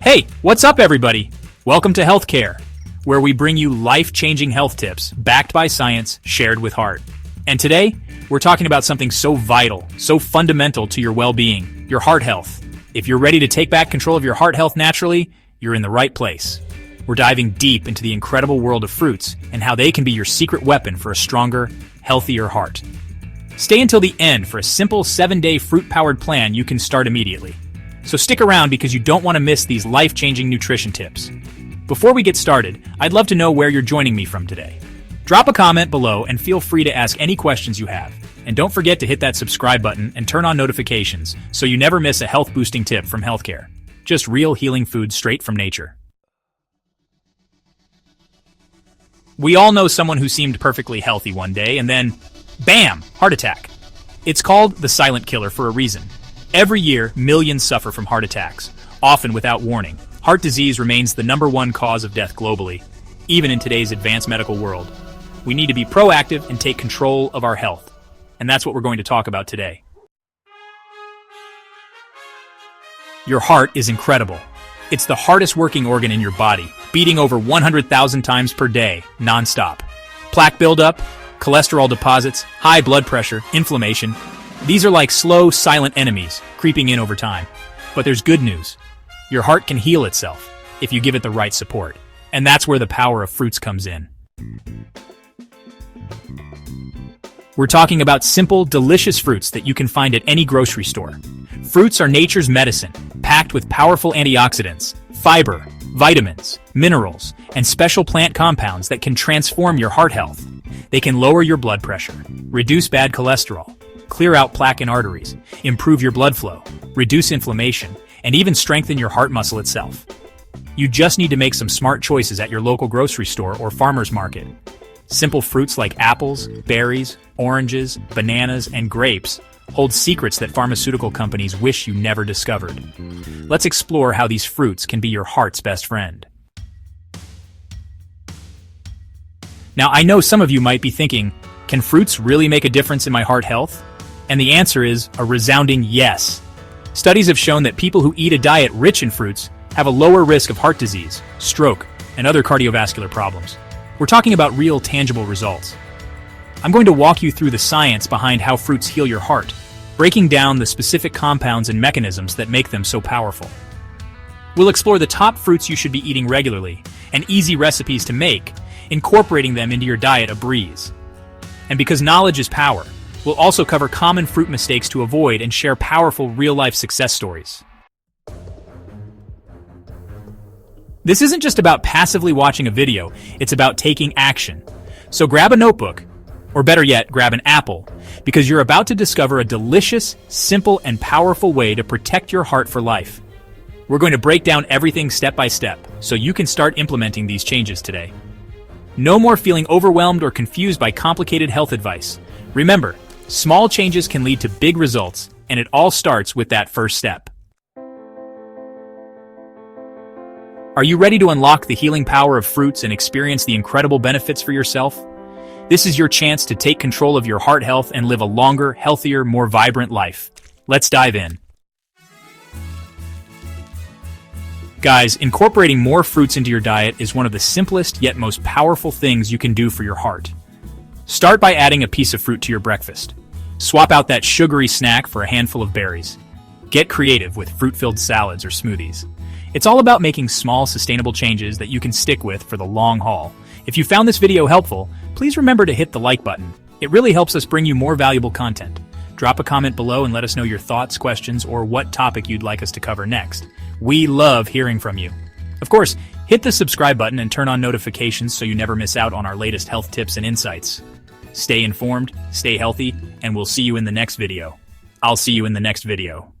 Hey, what's up everybody? Welcome to Healthcare, where we bring you life-changing health tips backed by science, shared with heart. And today, we're talking about something so vital, so fundamental to your well-being, your heart health. If you're ready to take back control of your heart health naturally, you're in the right place. We're diving deep into the incredible world of fruits and how they can be your secret weapon for a stronger, healthier heart. Stay until the end for a simple 7-day fruit-powered plan you can start immediately. So stick around because you don't want to miss these life-changing nutrition tips. Before we get started, I'd love to know where you're joining me from today. Drop a comment below and feel free to ask any questions you have. And don't forget to hit that subscribe button and turn on notifications so you never miss a health-boosting tip from Healthcare. Just real healing food straight from nature. We all know someone who seemed perfectly healthy one day and then, bam, heart attack. It's called the silent killer for a reason. Every year, millions suffer from heart attacks, often without warning. Heart disease remains the #1 cause of death globally, even in today's advanced medical world. We need to be proactive and take control of our health. And that's what we're going to talk about today. Your heart is incredible. It's the hardest working organ in your body, beating over 100,000 times per day, non-stop. Plaque buildup, cholesterol deposits, high blood pressure, inflammation. These are like slow, silent enemies creeping in over time. But there's good news. Your heart can heal itself if you give it the right support. And that's where the power of fruits comes in. We're talking about simple, delicious fruits that you can find at any grocery store. Fruits are nature's medicine, packed with powerful antioxidants, fiber, vitamins, minerals, and special plant compounds that can transform your heart health. They can lower your blood pressure, reduce bad cholesterol, clear out plaque in arteries, improve your blood flow, reduce inflammation, and even strengthen your heart muscle itself. You just need to make some smart choices at your local grocery store or farmer's market. Simple fruits like apples, berries, oranges, bananas, and grapes hold secrets that pharmaceutical companies wish you never discovered. Let's explore how these fruits can be your heart's best friend. Now, I know some of you might be thinking, can fruits really make a difference in my heart health? And the answer is a resounding yes. Studies have shown that people who eat a diet rich in fruits have a lower risk of heart disease, stroke, and other cardiovascular problems. We're talking about real, tangible results. I'm going to walk you through the science behind how fruits heal your heart, breaking down the specific compounds and mechanisms that make them so powerful. We'll explore the top fruits you should be eating regularly, and easy recipes to make, incorporating them into your diet a breeze. And because knowledge is power, we'll also cover common fruit mistakes to avoid and share powerful real-life success stories. This isn't just about passively watching a video, it's about taking action. So grab a notebook, or better yet, grab an apple, because you're about to discover a delicious, simple, and powerful way to protect your heart for life. We're going to break down everything step by step, so you can start implementing these changes today. No more feeling overwhelmed or confused by complicated health advice. Remember, small changes can lead to big results, and it all starts with that first step. Are you ready to unlock the healing power of fruits and experience the incredible benefits for yourself? This is your chance to take control of your heart health and live a longer, healthier, more vibrant life. Let's dive in. Guys, incorporating more fruits into your diet is one of the simplest yet most powerful things you can do for your heart. Start by adding a piece of fruit to your breakfast. Swap out that sugary snack for a handful of berries. Get creative with fruit-filled salads or smoothies. It's all about making small, sustainable changes that you can stick with for the long haul. If you found this video helpful, please remember to hit the like button. It really helps us bring you more valuable content. Drop a comment below and let us know your thoughts, questions, or what topic you'd like us to cover next. We love hearing from you. Of course, hit the subscribe button and turn on notifications so you never miss out on our latest health tips and insights. Stay informed, stay healthy, and we'll see you in the next video. I'll see you in the next video.